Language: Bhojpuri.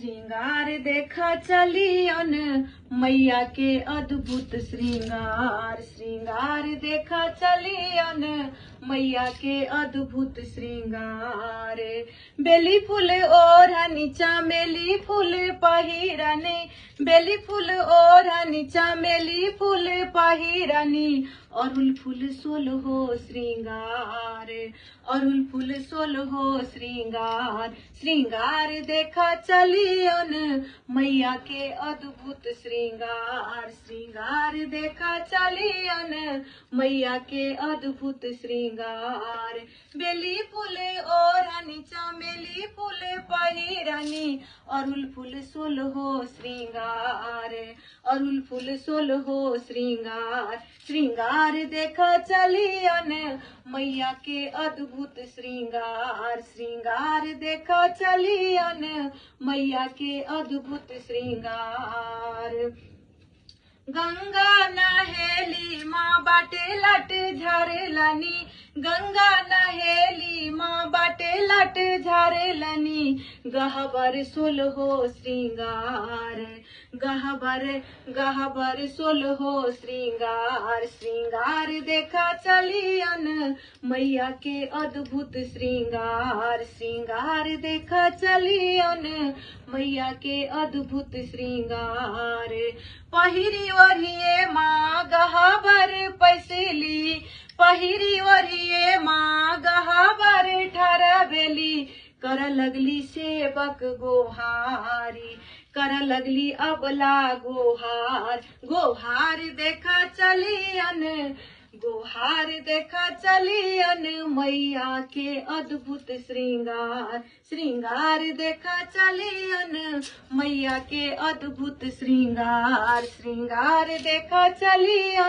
श्रृंगार देखा चलियन मैया के अद्भुत श्रृंगार। श्रृंगार देखा चलियन मैया के अद्भुत श्रृंगार। बेली फूल ओढ़नी चमेली फूल पहिरनी, बेली फूल ओढ़नी चमेली फूल पहिरनी। अरुल फूल सोलहो श्रृंगार, अरुल फूल सोलहो श्रृंगार। श्रृंगार देखा चलियन मैया के अद्भुत श्रृंगार। श्रृंगार देखा चलियन मैया के अद्भुत श्रृंगार। बेली फूल ओढ़नी चमेली फूल पहिरनी, अरुल फूल सोलहो श्रृंगार, अरुल फूल सोलहो श्रृंगार। श्रृंगार देखा चलियन मैया के अद्भुत श्रृंगार। श्रृंगार देखा चलियन मैया के अद्भुत श्रृंगार। गंगा नहेली माँ बाटे लट झरेलनी, गंगा नहेली माँ बाटे लट झरेलनी। गहबर सोलहो श्रृंगार, गहबर गहबर सोलहो श्रृंगार। श्रृंगार देखा चलियन मैया के अद्भुत श्रृंगार। श्रृंगार देखा चलियन मैया के अद्भुत श्रृंगार। पहिरी ओढ़िए माँ गहबर पैसली, पहिरी ओढ़िए माँ गहबर ठहरबेली। कर लगली सेवक गोहारी, कर लगली अबला गोहार। गोहार देखा चलियन, गोहार देखा चलियन मैया के अद्भुत श्रृंगार। श्रृंगार देखा चलियन मैया के अद्भुत श्रृंगार। श्रृंगार देखा चलियन।